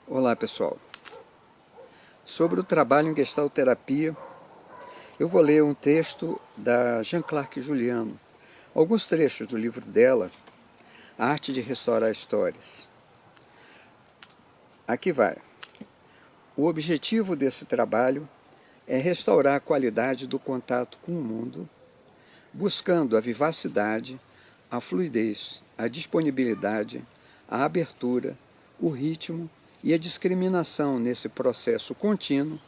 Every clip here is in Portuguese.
Olá pessoal, sobre o trabalho em gestalterapia, eu vou ler um texto da Jean Clark Juliano, alguns trechos do livro dela, A Arte de Restaurar Histórias. Aqui vai. O objetivo desse trabalho é restaurar a qualidade do contato com o mundo, buscando a vivacidade, a fluidez, a disponibilidade, a abertura, o ritmo e a discriminação nesse processo contínuo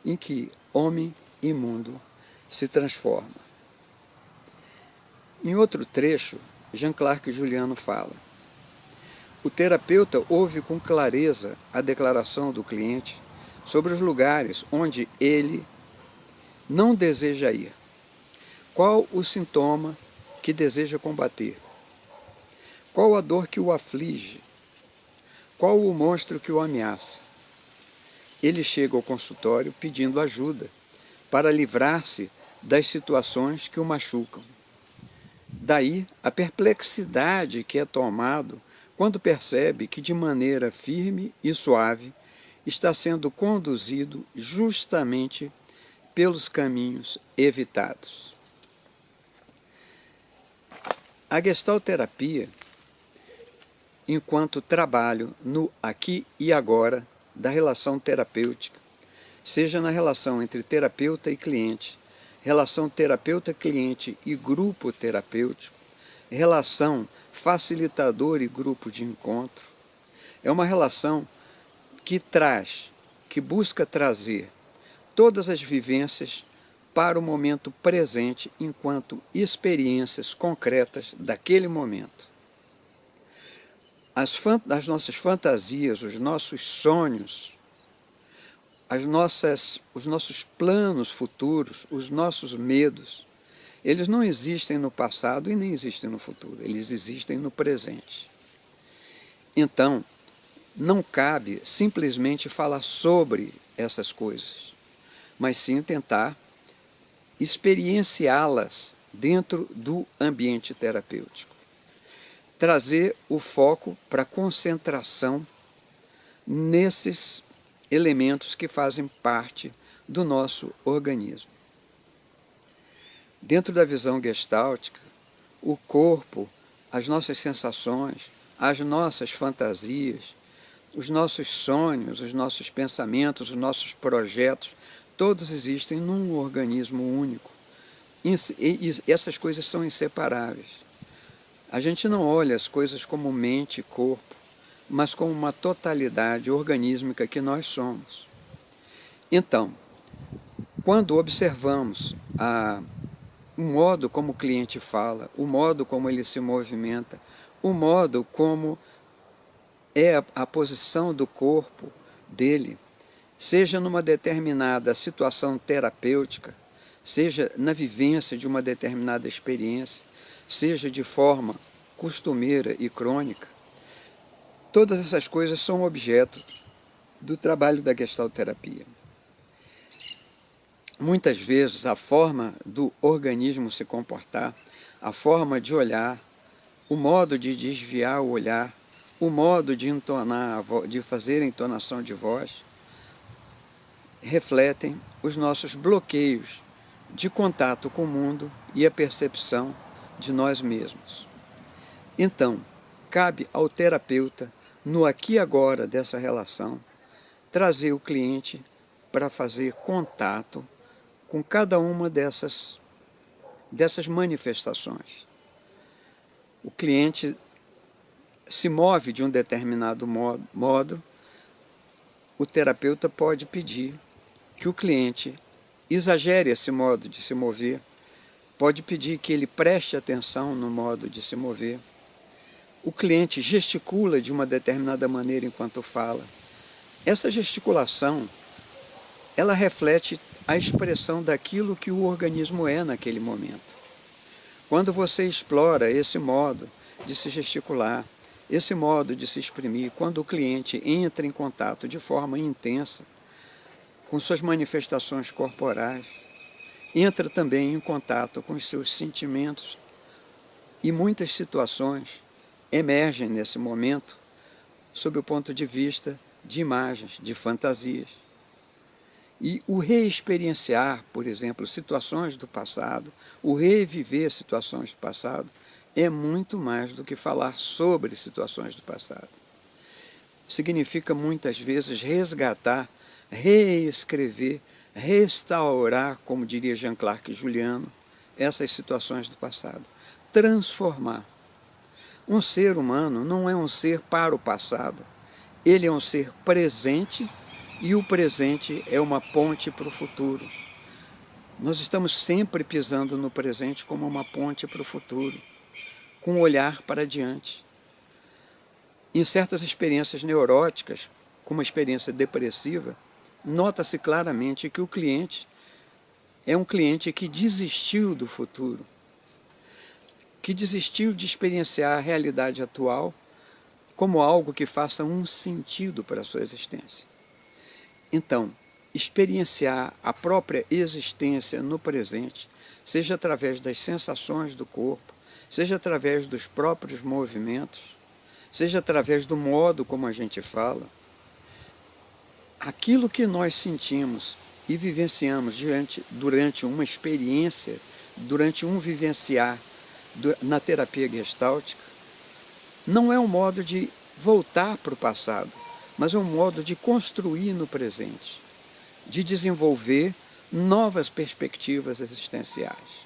em que homem e mundo se transformam. Em outro trecho, Jean Clark Juliano fala: o terapeuta ouve com clareza a declaração do cliente sobre os lugares onde ele não deseja ir. Qual o sintoma que deseja combater? Qual a dor que o aflige? Qual o monstro que o ameaça? Ele chega ao consultório pedindo ajuda para livrar-se das situações que o machucam. Daí a perplexidade que é tomado quando percebe que de maneira firme e suave está sendo conduzido justamente pelos caminhos evitados. A gestalterapia, enquanto trabalho no aqui e agora da relação terapêutica, seja na relação entre terapeuta e cliente, relação terapeuta-cliente e grupo terapêutico, relação facilitador e grupo de encontro, é uma relação que busca trazer todas as vivências para o momento presente enquanto experiências concretas daquele momento. As nossas fantasias, os nossos sonhos, os nossos planos futuros, os nossos medos, eles não existem no passado e nem existem no futuro, eles existem no presente. Então, não cabe simplesmente falar sobre essas coisas, mas sim tentar experienciá-las dentro do ambiente terapêutico. Trazer o foco para a concentração nesses elementos que fazem parte do nosso organismo. Dentro da visão gestáltica, o corpo, as nossas sensações, as nossas fantasias, os nossos sonhos, os nossos pensamentos, os nossos projetos, todos existem num organismo único. E essas coisas são inseparáveis. A gente não olha as coisas como mente e corpo, mas como uma totalidade organísmica que nós somos. Então, quando observamos o modo como o cliente fala, o modo como ele se movimenta, o modo como é a posição do corpo dele, seja numa determinada situação terapêutica, seja na vivência de uma determinada experiência, seja de forma costumeira e crônica, todas essas coisas são objeto do trabalho da gestalterapia. Muitas vezes a forma do organismo se comportar, a forma de olhar, o modo de desviar o olhar, o modo de entonar, de fazer a entonação de voz, refletem os nossos bloqueios de contato com o mundo e a percepção de nós mesmos. Então, cabe ao terapeuta, no aqui e agora dessa relação, trazer o cliente para fazer contato com cada uma dessas manifestações. O cliente se move de um determinado modo, o terapeuta pode pedir que o cliente exagere esse modo de se mover, pode pedir que ele preste atenção no modo de se mover. O cliente gesticula de uma determinada maneira enquanto fala. Essa gesticulação, ela reflete a expressão daquilo que o organismo é naquele momento. Quando você explora esse modo de se gesticular, esse modo de se exprimir, quando o cliente entra em contato de forma intensa com suas manifestações corporais, entra também em contato com os seus sentimentos e muitas situações emergem nesse momento sob o ponto de vista de imagens, de fantasias. E o reexperienciar, por exemplo, situações do passado, o reviver situações do passado, é muito mais do que falar sobre situações do passado. Significa muitas vezes resgatar, reescrever, restaurar, como diria Jean-Clarc Juliano, essas situações do passado. Transformar. Um ser humano não é um ser para o passado, ele é um ser presente e o presente é uma ponte para o futuro. Nós estamos sempre pisando no presente como uma ponte para o futuro, com um olhar para diante. Em certas experiências neuróticas, como a experiência depressiva, nota-se claramente que o cliente é um cliente que desistiu do futuro, que desistiu de experienciar a realidade atual como algo que faça um sentido para a sua existência. Então, experienciar a própria existência no presente, seja através das sensações do corpo, seja através dos próprios movimentos, seja através do modo como a gente fala, aquilo que nós sentimos e vivenciamos durante uma experiência, durante um vivenciar na terapia gestáltica, não é um modo de voltar para o passado, mas é um modo de construir no presente, de desenvolver novas perspectivas existenciais.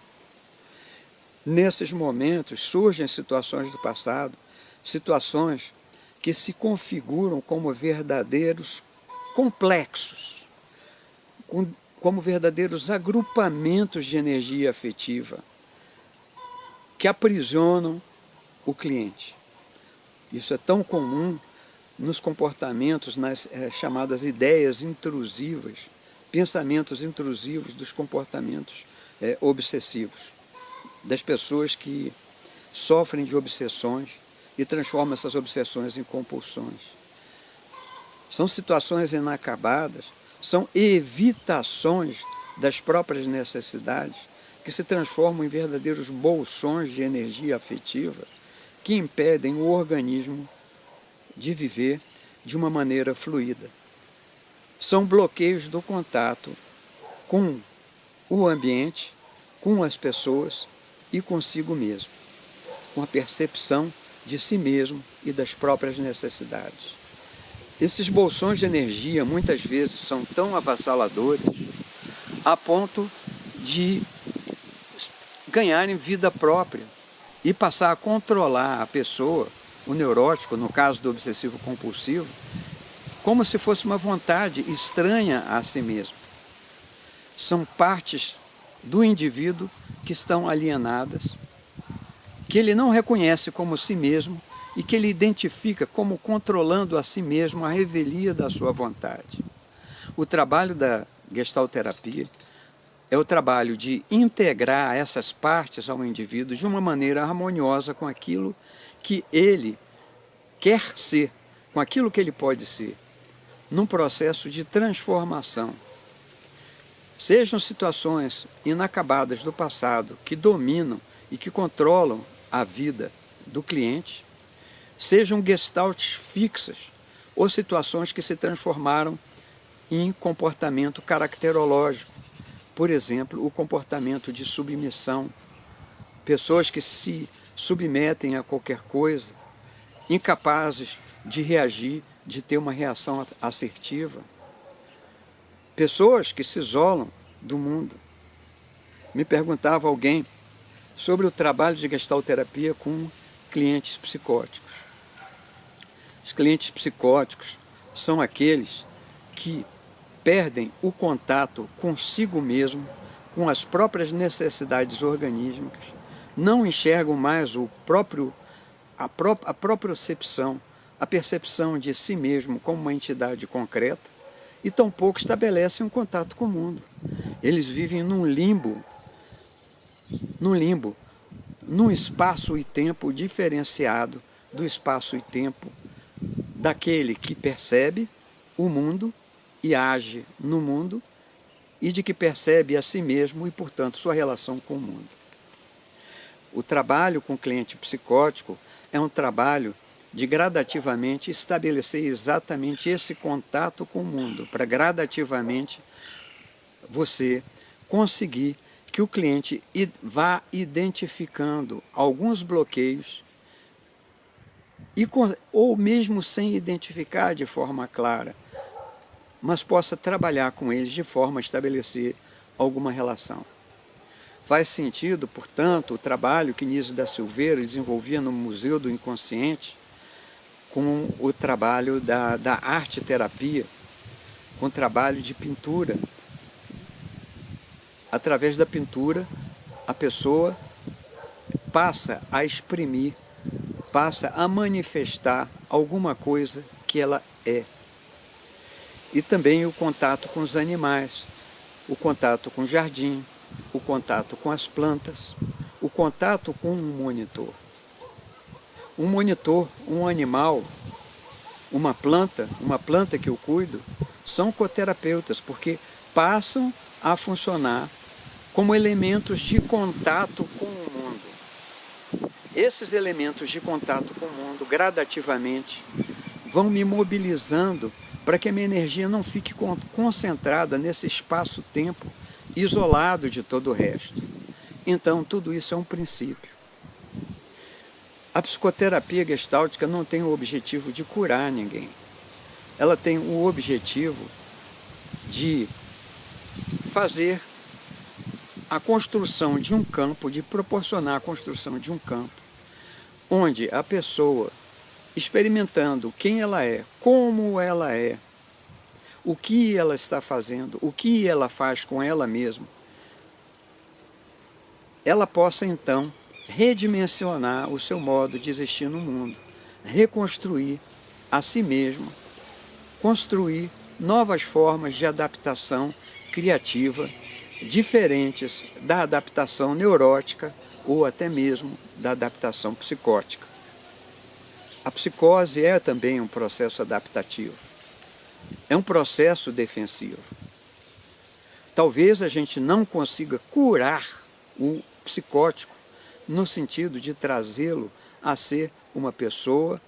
Nesses momentos surgem situações do passado, situações que se configuram como verdadeiros complexos, como verdadeiros agrupamentos de energia afetiva que aprisionam o cliente. Isso é tão comum nos comportamentos, nas chamadas ideias intrusivas, pensamentos intrusivos dos comportamentos obsessivos, das pessoas que sofrem de obsessões e transformam essas obsessões em compulsões. São situações inacabadas, são evitações das próprias necessidades que se transformam em verdadeiros bolsões de energia afetiva que impedem o organismo de viver de uma maneira fluida. São bloqueios do contato com o ambiente, com as pessoas e consigo mesmo, com a percepção de si mesmo e das próprias necessidades. Esses bolsões de energia muitas vezes são tão avassaladores a ponto de ganharem vida própria e passar a controlar a pessoa, o neurótico, no caso do obsessivo compulsivo, como se fosse uma vontade estranha a si mesmo. São partes do indivíduo que estão alienadas, que ele não reconhece como si mesmo e que ele identifica como controlando a si mesmo a revelia da sua vontade. O trabalho da gestalterapia é o trabalho de integrar essas partes ao indivíduo de uma maneira harmoniosa com aquilo que ele quer ser, com aquilo que ele pode ser, num processo de transformação. Sejam situações inacabadas do passado que dominam e que controlam a vida do cliente, sejam gestaltes fixas ou situações que se transformaram em comportamento caracterológico. Por exemplo, o comportamento de submissão, pessoas que se submetem a qualquer coisa, incapazes de reagir, de ter uma reação assertiva, pessoas que se isolam do mundo. Me perguntava alguém sobre o trabalho de gestalterapia com clientes psicóticos. Os clientes psicóticos são aqueles que perdem o contato consigo mesmo, com as próprias necessidades organísticas, não enxergam mais a própria percepção de si mesmo como uma entidade concreta e tampouco estabelecem um contato com o mundo. Eles vivem num limbo, num espaço e tempo diferenciado do espaço e tempo daquele que percebe o mundo e age no mundo, e de que percebe a si mesmo e, portanto, sua relação com o mundo. O trabalho com o cliente psicótico é um trabalho de gradativamente estabelecer exatamente esse contato com o mundo, para gradativamente você conseguir que o cliente vá identificando alguns bloqueios, ou mesmo sem identificar de forma clara, mas possa trabalhar com eles de forma a estabelecer alguma relação. Faz sentido, portanto, o trabalho que Nísio da Silveira desenvolvia no Museu do Inconsciente com o trabalho da arte-terapia, com o trabalho de pintura. Através da pintura, a pessoa passa a exprimir, passa a manifestar alguma coisa que ela é. E também o contato com os animais, o contato com o jardim, o contato com as plantas, o contato com um monitor. Um monitor, um animal, uma planta que eu cuido, são coterapeutas, porque passam a funcionar como elementos de contato com o mundo. Esses elementos de contato com o mundo, gradativamente, vão me mobilizando para que a minha energia não fique concentrada nesse espaço-tempo, isolado de todo o resto. Então, tudo isso é um princípio. A psicoterapia gestáltica não tem o objetivo de curar ninguém. Ela tem o objetivo de fazer a construção de um campo, de proporcionar a construção de um campo, onde a pessoa, experimentando quem ela é, como ela é, o que ela está fazendo, o que ela faz com ela mesma, ela possa então redimensionar o seu modo de existir no mundo, reconstruir a si mesma, construir novas formas de adaptação criativa, diferentes da adaptação neurótica ou até mesmo da adaptação psicótica. A psicose é também um processo adaptativo, é um processo defensivo. Talvez a gente não consiga curar o psicótico no sentido de trazê-lo a ser uma pessoa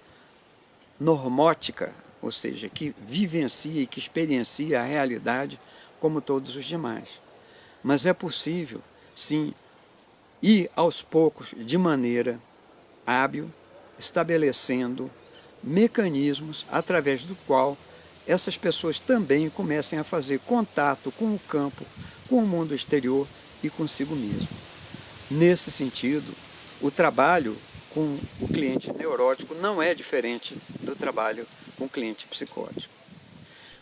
normótica, ou seja, que vivencia e que experiencia a realidade como todos os demais. Mas é possível, sim, ir aos poucos, de maneira hábil, estabelecendo mecanismos através do qual essas pessoas também comecem a fazer contato com o campo, com o mundo exterior e consigo mesmo. Nesse sentido, o trabalho com o cliente neurótico não é diferente do trabalho com o cliente psicótico.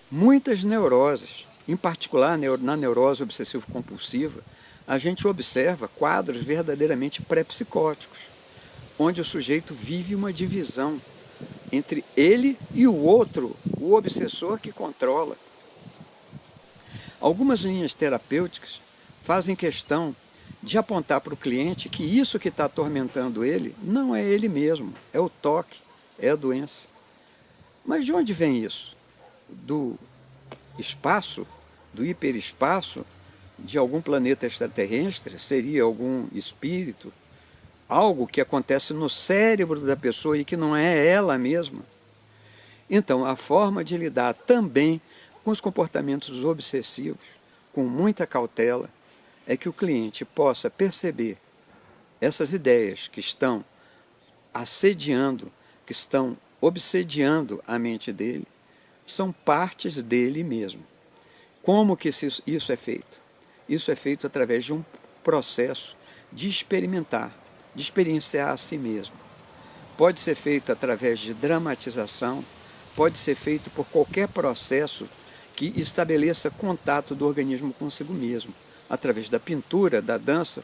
Muitas neuroses, em particular na neurose obsessivo-compulsiva, a gente observa quadros verdadeiramente pré-psicóticos, onde o sujeito vive uma divisão entre ele e o outro, o obsessor que controla. Algumas linhas terapêuticas fazem questão de apontar para o cliente que isso que está atormentando ele não é ele mesmo, é o toque, é a doença. Mas de onde vem isso? Do espaço, do hiperespaço, de algum planeta extraterrestre? Seria algum espírito? Algo que acontece no cérebro da pessoa e que não é ela mesma? Então, a forma de lidar também com os comportamentos obsessivos, com muita cautela, é que o cliente possa perceber essas ideias que estão assediando, que estão obsediando a mente dele, são partes dele mesmo. Como que isso é feito? Isso é feito através de um processo de experimentar, de experienciar a si mesmo. Pode ser feito através de dramatização, pode ser feito por qualquer processo que estabeleça contato do organismo consigo mesmo, através da pintura, da dança,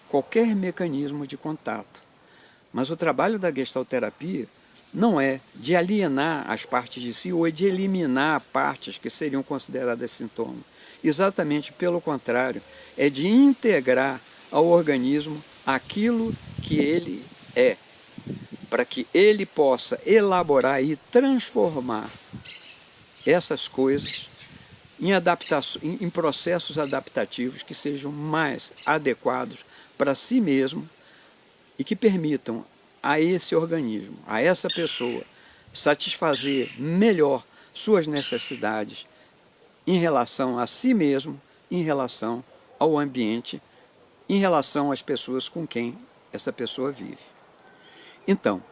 qualquer mecanismo de contato. Mas o trabalho da gestalterapia não é de alienar as partes de si ou de eliminar partes que seriam consideradas sintomas. Exatamente pelo contrário, é de integrar ao organismo aquilo que ele é, para que ele possa elaborar e transformar essas coisas em processos adaptativos que sejam mais adequados para si mesmo e que permitam a esse organismo, a essa pessoa, satisfazer melhor suas necessidades em relação a si mesmo, em relação ao ambiente, em relação às pessoas com quem essa pessoa vive. Então,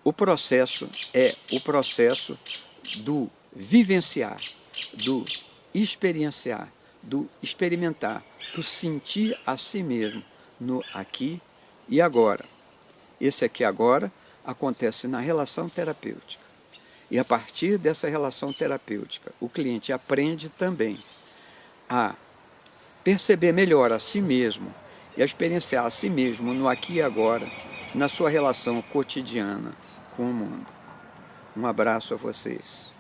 o processo é o processo do vivenciar, do experienciar, do experimentar, do sentir a si mesmo no aqui e agora. Esse aqui agora acontece na relação terapêutica. E a partir dessa relação terapêutica, o cliente aprende também a perceber melhor a si mesmo e a experienciar a si mesmo no aqui e agora, na sua relação cotidiana com o mundo. Um abraço a vocês.